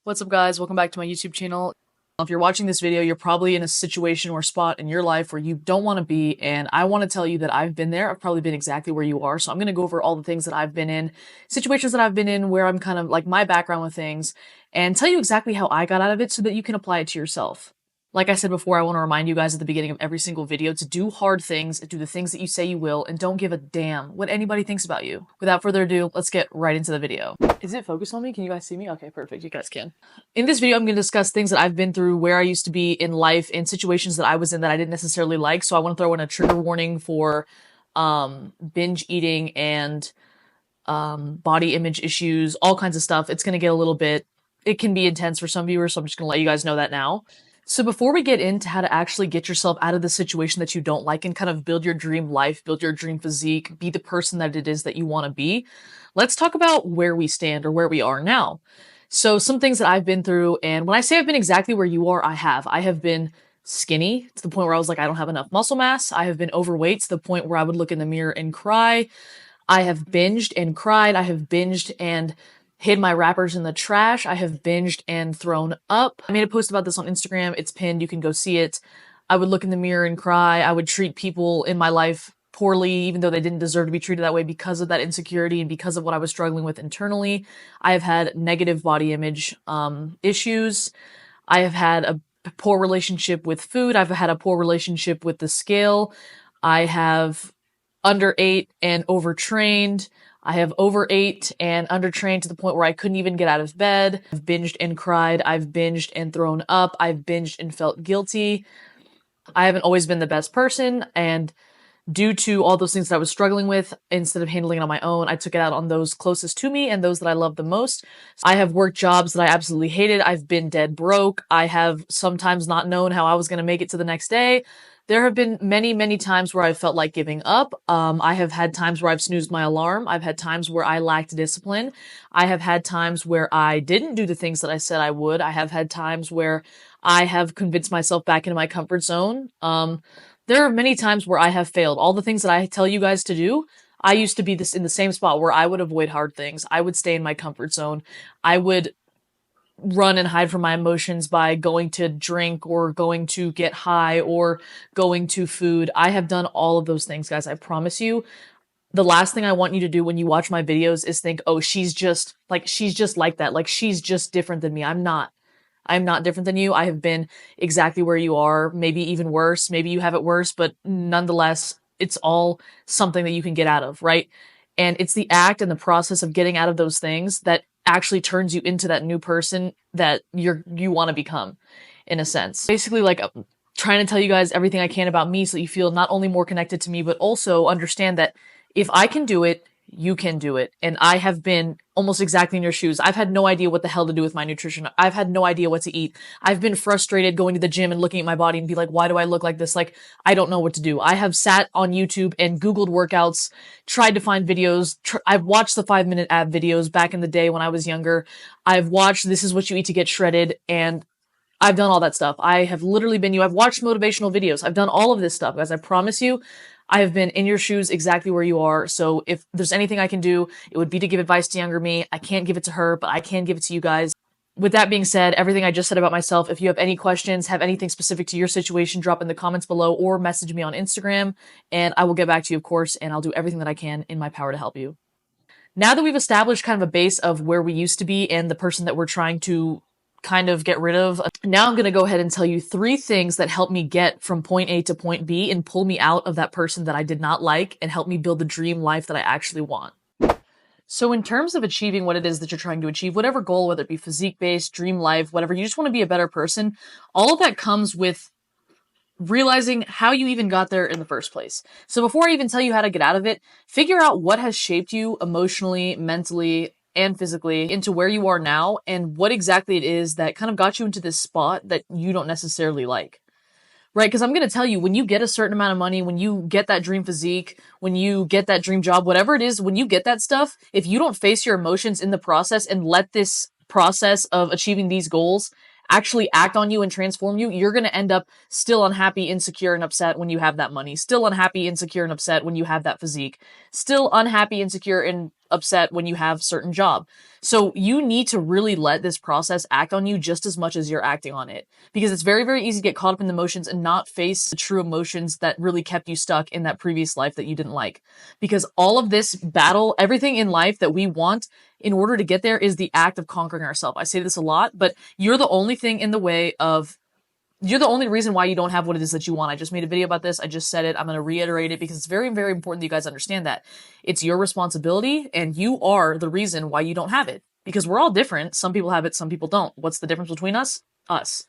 What's up, guys? Welcome back to my YouTube channel. If you're watching this video, you're probably in a situation or spot in your life where you don't want to be, and I want to tell you that I've been there. I've probably been exactly where you are, so I'm going to go over all the things that I've been in, situations that I've been in where I'm kind of like my background with things, and tell you exactly how I got out of it so that you can apply it to yourself. Like I said before, I want to remind you guys at the beginning of every single video to do hard things, do the things that you say you will, and don't give a damn what anybody thinks about you. Without further ado, let's get right into the video. Is it focused on me? Can you guys see me? Okay, perfect. You guys can. In this video, I'm going to discuss things that I've been through, where I used to be in life, and situations that I was in that I didn't necessarily like. So I want to throw in a trigger warning for binge eating and body image issues, all kinds of stuff. It's going to get a little bit, it can be intense for some viewers, so I'm just going to let you guys know that now. So before we get into how to actually get yourself out of the situation that you don't like and kind of build your dream life, build your dream physique, be the person that it is that you want to be, let's talk about where we stand or where we are now. So some things that I've been through, and when I say I've been exactly where you are, I have been skinny to the point where I was like, I don't have enough muscle mass. I have been overweight to the point where I would look in the mirror and cry. I have binged and cried. I have binged and hid my wrappers in the trash. I have binged and thrown up. I made a post about this on Instagram. It's pinned. You can go see it. I would look in the mirror and cry. I would treat people in my life poorly, even though they didn't deserve to be treated that way because of that insecurity and because of what I was struggling with internally. I have had negative body image issues. I have had a poor relationship with food. I've had a poor relationship with the scale. I have underate and overtrained. I have overate and undertrained to the point where I couldn't even get out of bed. I've binged and cried. I've binged and thrown up. I've binged and felt guilty. I haven't always been the best person, and due to all those things that I was struggling with, instead of handling it on my own, I took it out on those closest to me and those that I love the most. I have worked jobs that I absolutely hated. I've been dead broke. I have sometimes not known how I was going to make it to the next day. There have been many, many times where I felt like giving up. I have had times where I've snoozed my alarm. I've had times where I lacked discipline. I have had times where I didn't do the things that I said I would. I have had times where I have convinced myself back into my comfort zone. There are many times where I have failed. All the things that I tell you guys to do, I used to be in the same spot where I would avoid hard things. I would stay in my comfort zone. I would run and hide from my emotions by going to drink or going to get high or going to food. I have done all of those things, guys. I promise you. The last thing I want you to do when you watch my videos is think, oh, she's just like that. Like, she's just different than me. I'm not different than you. I have been exactly where you are, maybe even worse. Maybe you have it worse, but nonetheless, it's all something that you can get out of, right? And it's the act and the process of getting out of those things that actually turns you into that new person that you want to become, in a sense. Basically, like, I'm trying to tell you guys everything I can about me so that you feel not only more connected to me, but also understand that if I can do it, you can do it. And I have been almost exactly in your shoes. I've had no idea what the hell to do with my nutrition. I've had no idea what to eat. I've been frustrated going to the gym and looking at my body and be like, why do I look like this? Like, I don't know what to do. I have sat on YouTube and Googled workouts, tried to find videos. I've watched the 5-minute ab videos back in the day when I was younger. I've watched This Is What You Eat to Get Shredded, and I've done all that stuff. I have literally been you. I've watched motivational videos. I've done all of this stuff, guys. I promise you, I have been in your shoes exactly where you are. So if there's anything I can do, it would be to give advice to younger me. I can't give it to her, but I can give it to you guys. With that being said, everything I just said about myself, if you have any questions, have anything specific to your situation, drop in the comments below or message me on Instagram, and I will get back to you, of course, and I'll do everything that I can in my power to help you. Now that we've established kind of a base of where we used to be and the person that we're trying to kind of get rid of, now I'm going to go ahead and tell you 3 things that helped me get from point A to point B and pull me out of that person that I did not like and help me build the dream life that I actually want. So in terms of achieving what it is that you're trying to achieve, whatever goal, whether it be physique-based, dream life, whatever, you just want to be a better person, all of that comes with realizing how you even got there in the first place. So before I even tell you how to get out of it, figure out what has shaped you emotionally, mentally, and physically into where you are now, and what exactly it is that kind of got you into this spot that you don't necessarily like. Right? Because I'm going to tell you, when you get a certain amount of money, when you get that dream physique, when you get that dream job, whatever it is, when you get that stuff, if you don't face your emotions in the process and let this process of achieving these goals actually act on you and transform you, you're going to end up still unhappy, insecure, and upset when you have that money. Still unhappy, insecure, and upset when you have that physique. Still unhappy, insecure, and upset when you have certain job. So you need to really let this process act on you just as much as you're acting on it. Because it's very, very easy to get caught up in the emotions and not face the true emotions that really kept you stuck in that previous life that you didn't like. Because all of this battle, everything in life that we want in order to get there is the act of conquering ourselves. I say this a lot, but you're the only thing in the way of you're the only reason why you don't have what it is that you want. I just made a video about this. I just said it. I'm going to reiterate it because it's very, very important that you guys understand that. It's your responsibility and you are the reason why you don't have it. Because we're all different. Some people have it, some people don't. What's the difference between us? Us.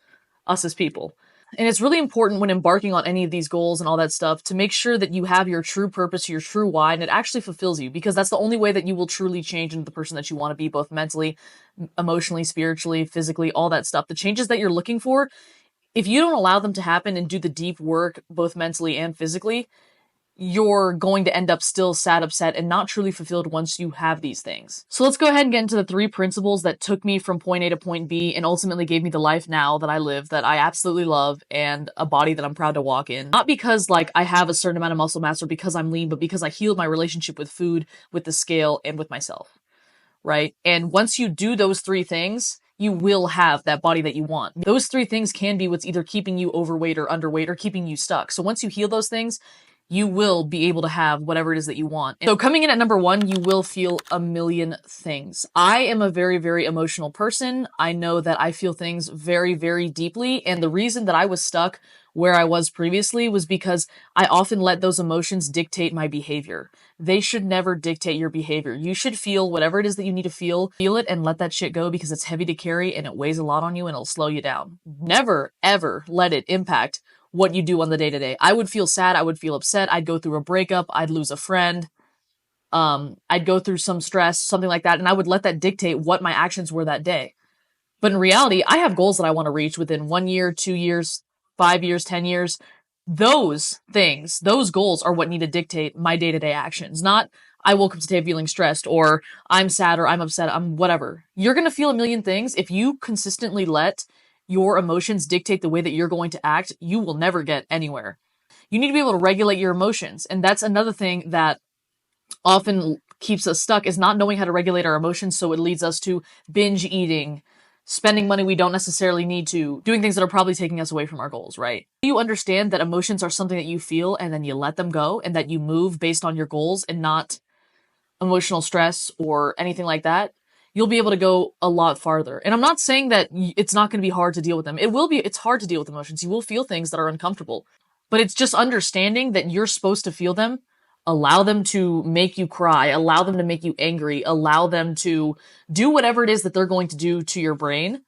Us as people. And it's really important when embarking on any of these goals and all that stuff to make sure that you have your true purpose, your true why, and it actually fulfills you, because that's the only way that you will truly change into the person that you want to be, both mentally, emotionally, spiritually, physically, all that stuff. The changes that you're looking for, if you don't allow them to happen and do the deep work, both mentally and physically, you're going to end up still sad, upset, and not truly fulfilled once you have these things. So let's go ahead and get into the 3 principles that took me from point A to point B and ultimately gave me the life now that I live, that I absolutely love, and a body that I'm proud to walk in. Not because like I have a certain amount of muscle mass or because I'm lean, but because I healed my relationship with food, with the scale, and with myself. Right? And once you do those 3 things, you will have that body that you want. Those 3 things can be what's either keeping you overweight or underweight or keeping you stuck. So once you heal those things, you will be able to have whatever it is that you want. So coming in at number 1, you will feel a million things. I am a very, very emotional person. I know that I feel things very, very deeply. And the reason that I was stuck where I was previously was because I often let those emotions dictate my behavior. They should never dictate your behavior. You should feel whatever it is that you need to feel it and let that shit go, because it's heavy to carry and it weighs a lot on you and it'll slow you down. Never, ever let it impact what you do on the day-to-day. I would feel sad. I would feel upset. I'd go through a breakup. I'd lose a friend. I'd go through some stress, something like that. And I would let that dictate what my actions were that day. But in reality, I have goals that I want to reach within 1 year, 2 years, 5 years, 10 years. Those things, those goals are what need to dictate my day-to-day actions. Not I woke up today feeling stressed, or I'm sad, or I'm upset, I'm whatever. You're going to feel a million things. If you consistently let your emotions dictate the way that you're going to act, you will never get anywhere. You need to be able to regulate your emotions. And that's another thing that often keeps us stuck, is not knowing how to regulate our emotions. So it leads us to binge eating, spending money we don't necessarily need to, doing things that are probably taking us away from our goals, right? You understand that emotions are something that you feel and then you let them go, and that you move based on your goals and not emotional stress or anything like that, you'll be able to go a lot farther. And I'm not saying that it's not going to be hard to deal with them. It's hard to deal with emotions. You will feel things that are uncomfortable, but it's just understanding that you're supposed to feel them, allow them to make you cry, allow them to make you angry, allow them to do whatever it is that they're going to do to your brain.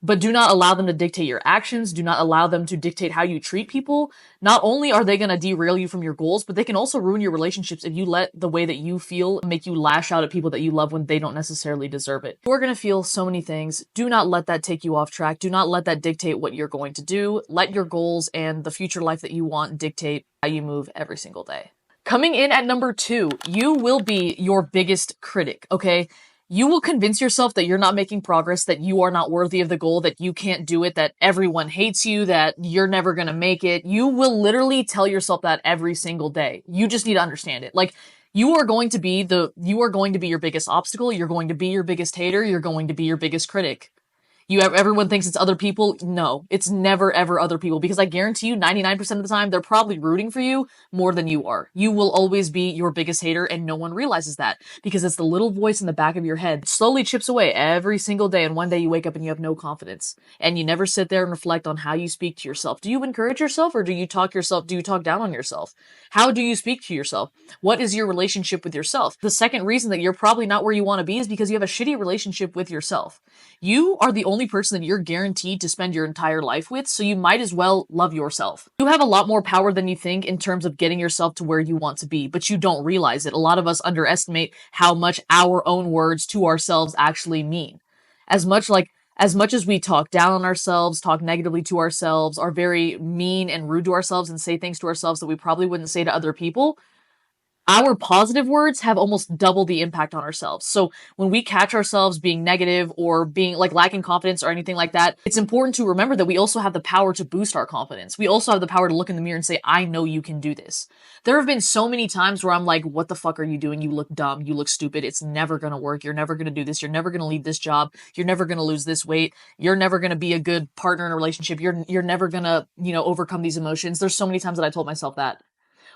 But do not allow them to dictate your actions. Do not allow them to dictate how you treat people. Not only are they going to derail you from your goals, but they can also ruin your relationships if you let the way that you feel make you lash out at people that you love when they don't necessarily deserve it. You're going to feel so many things. Do not let that take you off track. Do not let that dictate what you're going to do. Let your goals and the future life that you want dictate how you move every single day. Coming in at number 2, you will be your biggest critic, okay? You will convince yourself that you're not making progress, that you are not worthy of the goal, that you can't do it, that everyone hates you, that you're never going to make it. You will literally tell yourself that every single day. You just need to understand it. Like, you are going to be your biggest obstacle. You're going to be your biggest hater. You're going to be your biggest critic. Everyone thinks it's other people. No, it's never ever other people, because I guarantee you 99% of the time they're probably rooting for you more than you are. You will always be your biggest hater, and no one realizes that, because it's the little voice in the back of your head. It slowly chips away every single day, and one day you wake up and you have no confidence, and you never sit there and reflect on how you speak to yourself. Do you encourage yourself, or do you talk down on yourself? How do you speak to yourself? What is your relationship with yourself? The second reason that you're probably not where you want to be is because you have a shitty relationship with yourself. You are the only person that you're guaranteed to spend your entire life with, so you might as well love yourself. You have a lot more power than you think in terms of getting yourself to where you want to be, but you don't realize it. A lot of us underestimate how much our own words to ourselves actually mean. As much as we talk down on ourselves, talk negatively to ourselves, are very mean and rude to ourselves, and say things to ourselves that we probably wouldn't say to other people, Our positive words have almost double the impact on ourselves. So when we catch ourselves being negative or being like lacking confidence or anything like that, it's important to remember that we also have the power to boost our confidence. We also have the power to look in the mirror and say, I know you can do this. There have been so many times where I'm like, what the fuck are you doing? You look dumb. You look stupid. It's never going to work. You're never going to do this. You're never going to leave this job. You're never going to lose this weight. You're never going to be a good partner in a relationship. You're never going to, overcome these emotions. There's so many times that I told myself that.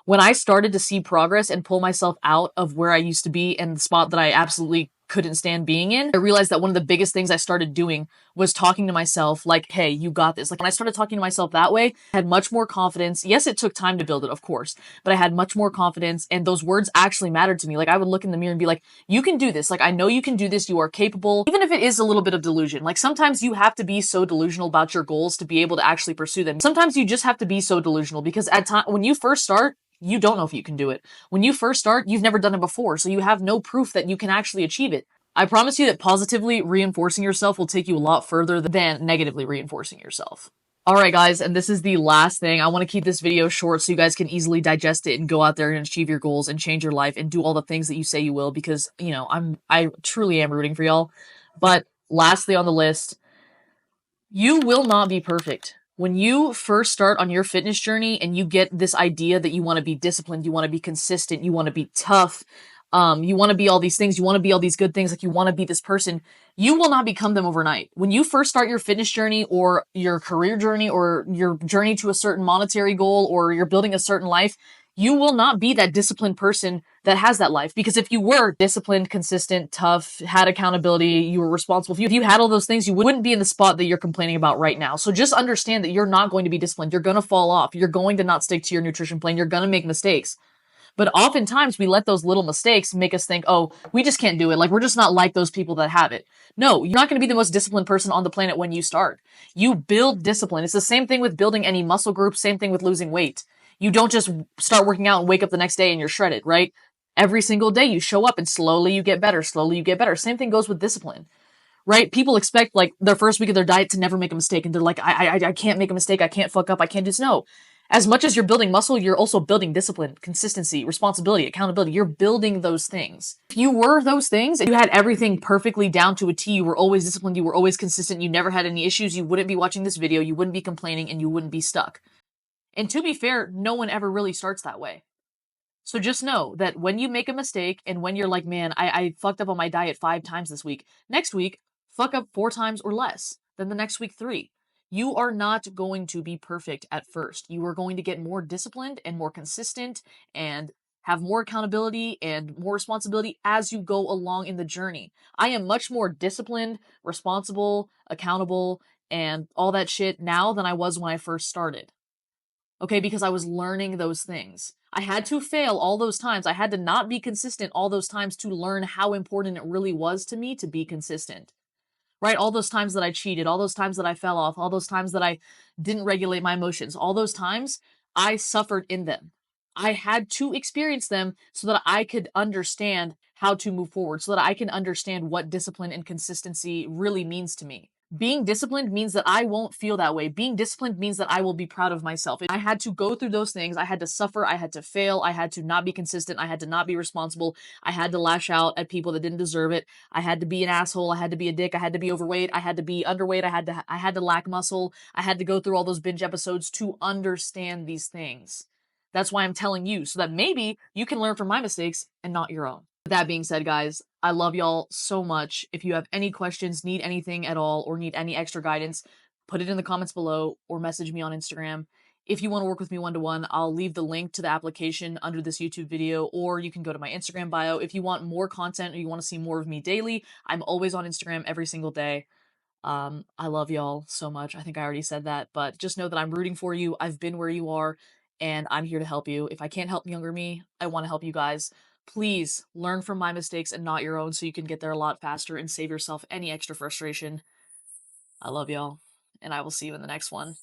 When I started to see progress and pull myself out of where I used to be and the spot that I absolutely couldn't stand being in, I realized that one of the biggest things I started doing was talking to myself like, hey, you got this. Like when I started talking to myself that way, I had much more confidence. Yes, it took time to build it, of course, but I had much more confidence and those words actually mattered to me. Like I would look in the mirror and be like, you can do this. Like I know you can do this. You are capable, even if it is a little bit of delusion. Like sometimes you have to be so delusional about your goals to be able to actually pursue them. Sometimes you just have to be so delusional because at time when you first start, you don't know if you can do it. When you first start, you've never done it before, so you have no proof that you can actually achieve it. I promise you that positively reinforcing yourself will take you a lot further than negatively reinforcing yourself. Alright guys, and this is the last thing. I want to keep this video short so you guys can easily digest it and go out there and achieve your goals and change your life and do all the things that you say you will because, I truly am rooting for y'all. But lastly on the list, you will not be perfect. When you first start on your fitness journey and you get this idea that you want to be disciplined, you want to be consistent, you want to be tough, you want to be all these things, you want to be all these good things, like you want to be this person, you will not become them overnight. When you first start your fitness journey or your career journey or your journey to a certain monetary goal or you're building a certain life, you will not be that disciplined person that has that life. Because if you were disciplined, consistent, tough, had accountability, you were responsible, if you had all those things, you wouldn't be in the spot that you're complaining about right now. So just understand that you're not going to be disciplined. You're going to fall off. You're going to not stick to your nutrition plan. You're going to make mistakes. But oftentimes we let those little mistakes make us think, oh, we just can't do it. Like we're just not like those people that have it. No, you're not going to be the most disciplined person on the planet when you start. You build discipline. It's the same thing with building any muscle group, same thing with losing weight. You don't just start working out and wake up the next day and you're shredded, right? Every single day you show up and slowly you get better, slowly you get better. Same thing goes with discipline, right? People expect like their first week of their diet to never make a mistake. And they're like, I can't make a mistake. I can't fuck up. I can't do this. No. As much as you're building muscle, you're also building discipline, consistency, responsibility, accountability. You're building those things. If you were those things and you had everything perfectly down to a T, you were always disciplined, you were always consistent, you never had any issues, you wouldn't be watching this video, you wouldn't be complaining, and you wouldn't be stuck. And to be fair, no one ever really starts that way. So just know that when you make a mistake and when you're like, man, I fucked up on my diet 5 times this week, next week, fuck up 4 times or less. Then the next week, 3. You are not going to be perfect at first. You are going to get more disciplined and more consistent and have more accountability and more responsibility as you go along in the journey. I am much more disciplined, responsible, accountable, and all that shit now than I was when I first started. Okay, because I was learning those things. I had to fail all those times. I had to not be consistent all those times to learn how important it really was to me to be consistent. Right? All those times that I cheated, all those times that I fell off, all those times that I didn't regulate my emotions, all those times I suffered in them. I had to experience them so that I could understand how to move forward, so that I can understand what discipline and consistency really means to me. Being disciplined means that I won't feel that way. Being disciplined means that I will be proud of myself. I had to go through those things. I had to suffer. I had to fail. I had to not be consistent. I had to not be responsible. I had to lash out at people that didn't deserve it. I had to be an asshole. I had to be a dick. I had to be overweight. I had to be underweight. I had to lack muscle. I had to go through all those binge episodes to understand these things. That's why I'm telling you, so that maybe you can learn from my mistakes and not your own. With that being said, guys, I love y'all so much. If you have any questions, need anything at all, or need any extra guidance, put it in the comments below or message me on Instagram. If you want to work with me one-to-one, I'll leave the link to the application under this YouTube video, or you can go to my Instagram bio. If you want more content or you want to see more of me daily, I'm always on Instagram every single day. I love y'all so much. I think I already said that, but just know that I'm rooting for you. I've been where you are, and I'm here to help you. If I can't help younger me, I want to help you guys. Please learn from my mistakes and not your own so you can get there a lot faster and save yourself any extra frustration. I love y'all, and I will see you in the next one.